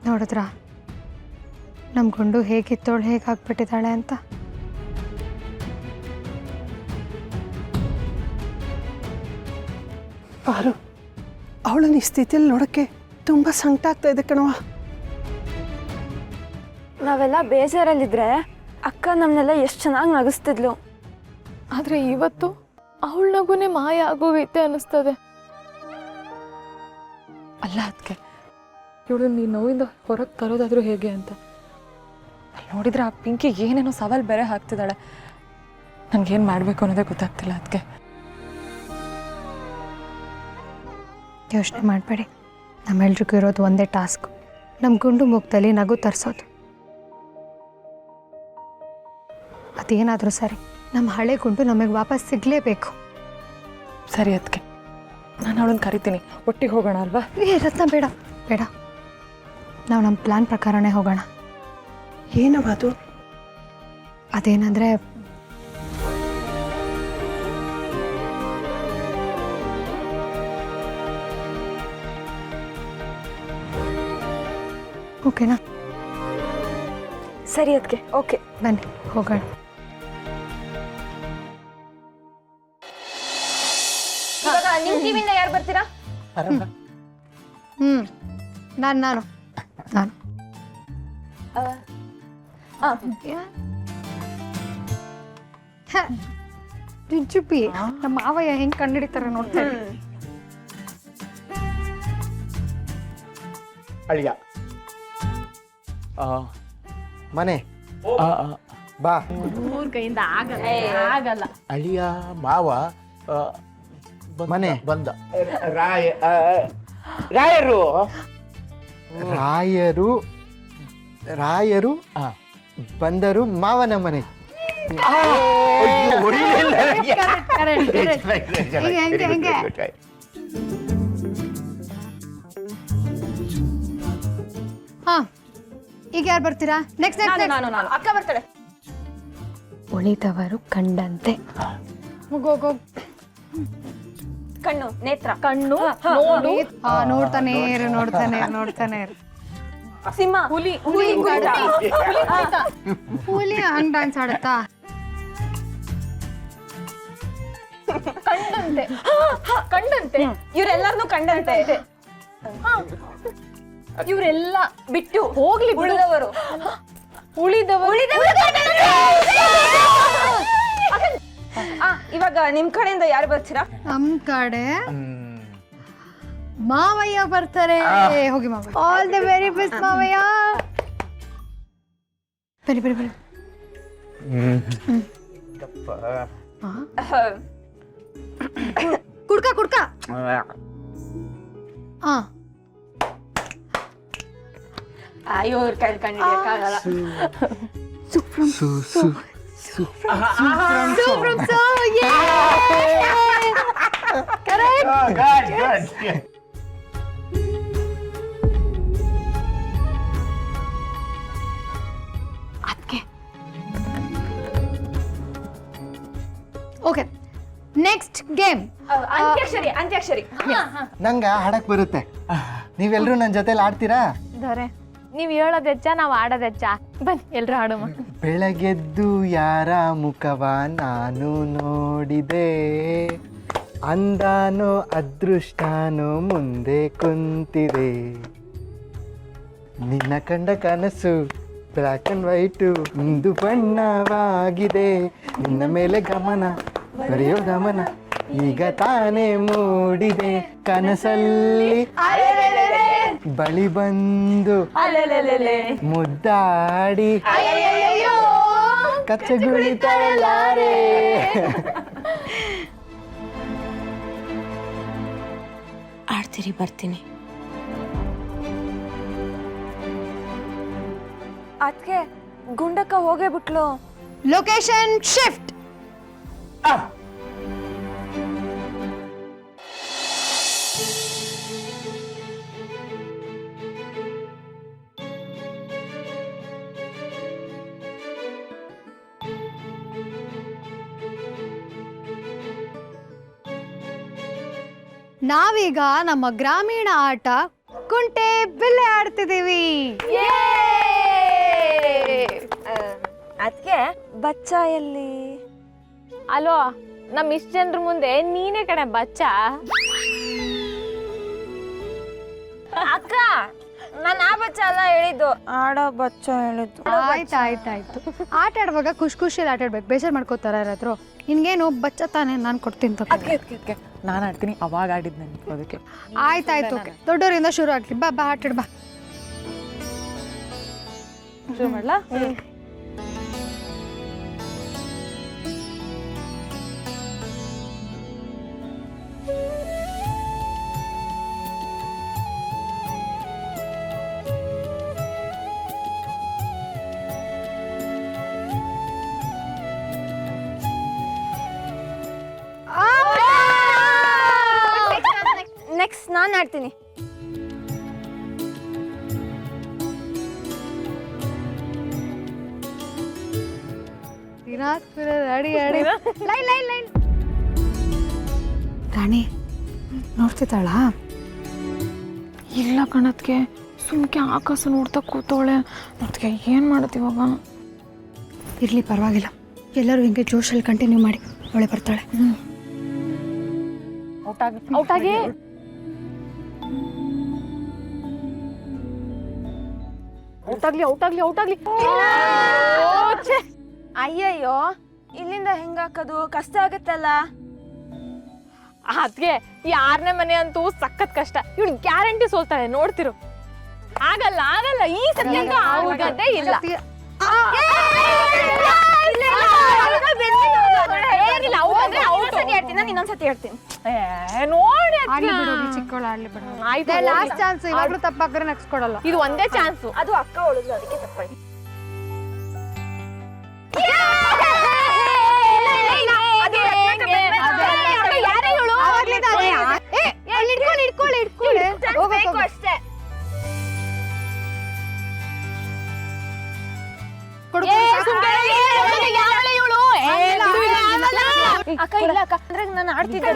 ನೋಡಿದ್ರ ನಮ್ಮ ಗುಂಡು ಹೇಗಿತ್ತೋಳು ಹೇಗಾಗ್ಬಿಟ್ಟಿದ್ದಾಳೆ ಅಂತ. ಪಾರು, ಅವಳನ್ನ ಈ ಸ್ಥಿತಿಯಲ್ಲಿ ನೋಡೋಕ್ಕೆ ತುಂಬ ಸಂಕಟ ಆಗ್ತಾ ಇದೆ ಕಣವ. ನಾವೆಲ್ಲ ಬೇಜಾರಲ್ಲಿದ್ರೆ ಅಕ್ಕ ನಮ್ಮನ್ನೆಲ್ಲ ಎಷ್ಟು ಚೆನ್ನಾಗಿ ನಗಿಸ್ತಿದ್ಲು. ಆದರೆ ಇವತ್ತು ಅವಳ ನಗುನೇ ಮಾಯ ಆಗೋಗೈತೆ ಅನ್ನಿಸ್ತದೆ. ಅಲ್ಲ ಅದಕ್ಕೆ ಇವಳು ನೀ ನೋವಿಂದ ಹೊರಗೆ ತರೋದಾದ್ರೂ ಹೇಗೆ ಅಂತ. ಅಲ್ಲಿ ನೋಡಿದ್ರೆ ಆ ಪಿಂಕಿ ಏನೇನೋ ಸವಾಲು ಬೇರೆ ಹಾಕ್ತಿದ್ದಾಳೆ. ನನಗೇನು ಮಾಡಬೇಕು ಅನ್ನೋದೇ ಗೊತ್ತಾಗ್ತಿಲ್ಲ ಅದಕ್ಕೆ. ಯೋಚನೆ ಮಾಡಬೇಡಿ, ನಮ್ಮೆಲ್ರಿಗೂ ಇರೋದು ಒಂದೇ ಟಾಸ್ಕ್, ನಮ್ಮ ಗುಂಡು ಮುಖದಲ್ಲಿ ನಗು ತರಿಸೋದು. ಅದೇನಾದರೂ ಸರಿ, ನಮ್ಮ ಹಳೆ ಗುಂಡು ನಮಗೆ ವಾಪಸ್ ಸಿಗಲೇಬೇಕು. ಸರಿ ಅದಕ್ಕೆ ನಾನು ಅವಳನ್ನು ಕರಿತೀನಿ, ಒಟ್ಟಿಗೆ ಹೋಗೋಣ ಅಲ್ವಾ? ರತ್ನ ಬೇಡ ಬೇಡ, ನಾವು ನಮ್ಮ ಪ್ಲ್ಯಾನ್ ಪ್ರಕಾರನೇ ಹೋಗೋಣ. ಏನವ ಅದು? ಅದೇನಂದರೆ ಓಕೆನಾ? ಸರಿ ಅದಕ್ಕೆ ಓಕೆ, ಬನ್ನಿ ಹೋಗೋಣ. ಇವಾಗ ನಿಮ್ಮ ಟೀಮಿಂದ ಯಾರು ಬರ್ತೀರಾ? ನಾನು ನಾನು ನಾನು ಜುಜ್ಜುಪ್ಪಿ, ನಮ್ಮ ಮಾವಯ್ಯ ಹೆಂಗೆ ಕಂಡಿಡಿತಾರೆ ನೋಡ್ತಾರೆ. ಅಳಿಯ ಮನೆ ಬಾ. ಕೈಯಿಂದ ಆಗಲ್ಲ. ಅಳಿಯ ಮಾವ ಮನೆ ಬಂದ. ರಾಯರು ರಾಯರು ರಾಯರು ಬಂದರು ಮಾವನ ಮನೆ. ಹಾ, ಈಗ ಯಾರು ಬರ್ತೀರಾ? ನೆಕ್ಸ್ಟ್ ಅಕ್ಕ ಬರ್ತಾಳೆ. ಉಳಿದವರು ಕಂಡಂತೆ. ಹೋಗೋ ಕಣ್ಣು, ನೇತ್ರ, ಕಣ್ಣು ನೋಡ್ತಾನೆ ಇರು, ನೋಡ್ತಾನೆ ಇರು, ನೋಡ್ತಾನೆ ಇರು. ಸಿಂಹ, ಹುಲಿ, ಹುಲಿ ಹುಲಿ ಹಂಗ್ ಡ್ಯಾನ್ಸ್ ಆಡುತ್ತಾ? ಕಂಡಂತೆ ಕಂಡಂತೆ ಇವರೆಲ್ಲರನ್ನು ಕಂಡಂತೆ. ಇವರೆಲ್ಲ ಬಿಟ್ಟು ಹೋಗ್ಲಿ ಉಳಿದವರು ಇವಾಗ ನಿಮ್ ಕಡೆಯಿಂದ ಯಾರು ಬರ್ತೀರಾ? ನಮ್ ಕಡೆ ಮಾವಯ್ಯ ಬರ್ತಾರೆ. ಹೋಗಿ ಮಾವಯ್ಯ. ಆಲ್ ದಿ ವೆರಿ ಬೆಸ್ಟ್ ಮಾವಯ್ಯ. ಬನ್ನಿ ಬನ್ನಿ ಬನ್ನಿ. ಕುಡ್ಕ ಕುಡ್ಕ. ಹಾ, ಅಯ್ಯೋ ಇವ್ರ ಕೈ ಕಂಡಿಡಿಯಕ್ಕಾಗಲ್ಲ. ಓಕೆ, ನೆಕ್ಸ್ಟ್ ಗೇಮ್ ಅಂತ್ಯಾಕ್ಷರಿ. ಅಂತ್ಯಾಕ್ಷರಿ ನಂಗೆ ಹಾಡಕ್ ಬರುತ್ತೆ, ನೀವೆಲ್ಲರೂ ನನ್ನ ಜೊತೆಲಿ ಆಡ್ತೀರಾ? ಧರೆ, ನೀವು ಹೇಳೋದೆಚ್ಚ, ನಾವು ಆಡೋದೆಚ್ಚ. ಬನ್ನಿ ಎಲ್ರು ಹಾಡುವ. ಬೆಳಗೆದ್ದು ಯಾರ ಮುಖವ ನಾನು ನೋಡಿದೆ, ಅಂದಾನೋ ಅದೃಷ್ಟಾನೋ ಮುಂದೆ ಕುಂತಿದೆ, ನಿನ್ನ ಕಂಡ ಕನಸು ಬ್ಲ್ಯಾಕ್ ಅಂಡ್ ವೈಟು ಇಂದು ಬಣ್ಣವಾಗಿದೆ, ನಿನ್ನ ಮೇಲೆ ಗಮನ ಬರೆಯೋ ಗಮನ ಈಗ ತಾನೇ ಮೂಡಿದೆ, ಕನಸಲ್ಲಿ ಬಳಿ ಬಂದು ಮುದ್ದಾಡಿ ಕಚ್ಚಗುಳಿತಲಾರೆ. ಆಡ್ತೀರಿ, ಬರ್ತೀನಿ. ಅದಕ್ಕೆ ಗುಂಡಕ್ಕ ಹೋಗೇ ಬಿಟ್ಲು. Location shift. ನಾವೀಗ ನಮ್ಮ ಗ್ರಾಮೀಣ ಆಟ ಕುಂಟೆ ಬಿಲ್ಲೆ ಆಡ್ತಿದ್ದೀವಿ. ಅದಕ್ಕೆ ಬಚ್ಚ ಎಲ್ಲಿ? ಅಲೋ, ನಮ್ ಇಷ್ಟ ಜನರ ಮುಂದೆ ನೀನೇ ಕಡೆ ಬಚ್ಚ. ಅಕ್ಕ, ನಾನು ಆ ಬಚ್ಚ ಅಲ್ಲ ಹೇಳಿದ್ದು, ಆಡೋ ಬಚ್ಚ ಹೇಳಿದ್ದು. ಆಯ್ತಾಯ್ತಾಯ್ತು. ಆಟ ಆಡುವಾಗ ಖುಷಿ ಖುಷಿಯಲ್ಲಿ ಆಟ ಆಡ್ಬೇಕು, ಬೇಜಾರು ಮಾಡ್ಕೋತಾರ ಯಾರಾದ್ರು. ನಿನ್ಗೇನು ಬಚ್ಚ ತಾನೆ, ನಾನು ಕೊಡ್ತೀನಿ ತಗೋ. ಅದಕ್ಕೆ ನಾನು ಆಡ್ತೀನಿ, ಅವಾಗ ಆಡಿದ್ ನನಗೆ ಅದಕ್ಕೆ. ಆಯ್ತಾಯ್ತು, ದೊಡ್ಡವರಿಂದ ಶುರು ಆಗ್ಲಿ. ಬಾ ಬಾ ಆಟಾಡ್ ಬಾ. ಶುರು ಮಾಡ್ಲಾ? ನೆಕ್ಸ್ಟ್ ನಾನು ಆಡ್ತೀನಿ. ರಾಣಿ ನೋಡ್ತಿದ್ದಾಳ? ಇಲ್ಲ ಕಣತ್ಗೆ, ಸುಮ್ಕೆ ಆಕಾಶ ನೋಡ್ತಾ ಕೂತವಳೆ. ಅದಕ್ಕೆ ಏನು ಮಾಡುತ್ತೀವಾಗ? ಇರ್ಲಿ, ಪರವಾಗಿಲ್ಲ. ಎಲ್ಲರೂ ಹಿಂಗೆ ಜೋಶಲ್ಲಿ ಕಂಟಿನ್ಯೂ ಮಾಡಿ, ಅವಳೆ ಬರ್ತಾಳೆ. ಔಟಾಗಿ ಔಟಾಗ್ಲಿ. ಅಯ್ಯಯ್ಯೋ, ಇಲ್ಲಿಂದ ಹೆಂಗ್ ಹಾಕೋದು? ಕಷ್ಟ ಆಗತ್ತಲ್ಲ. ಅದ್ಗೆ ಈ 6ನೇ ಮನೆ ಅಂತೂ ಸಖತ್ ಕಷ್ಟ. ಇವಳು ಗ್ಯಾರಂಟಿ ಸೋಲ್ತಾಳೆ, ನೋಡ್ತಿರು. ಆಗಲ್ಲ, ಈ ಸತಿ ಅಂತೂ ಆಗೋದೇ ಇಲ್ಲ. ಇನ್ನೊಂದ್ಸತಿ ಹೇಳ್ತೀನಿ. ನೋಡಿ ಚಿಕ್ಕವಳು ಆಡ್ಲಿ ಬಿಡು. ಲಾಸ್ಟ್ ಚಾನ್ಸ್, ಇವಾಗ್ಲೂ ತಪ್ಪಾಗ್ರೆ ನೆಕ್ಸ್ಟ್ ಕೊಡಲ್ಲ. ಇದು ಒಂದೇ ಚಾನ್ಸು. ಅದು ಅಕ್ಕ ಹೊಡೆದ್ರು, ಅದಕ್ಕೆ ತಪ್ಪಾಯ್ತು. ಅಷ್ಟೇ. ಅಕ್ಕ ಇಲ್ಲ ಅಕ್ಕ, ಅಂದ್ರೆ ನಾನು ಆಡ್ತಿದ್ದೆ.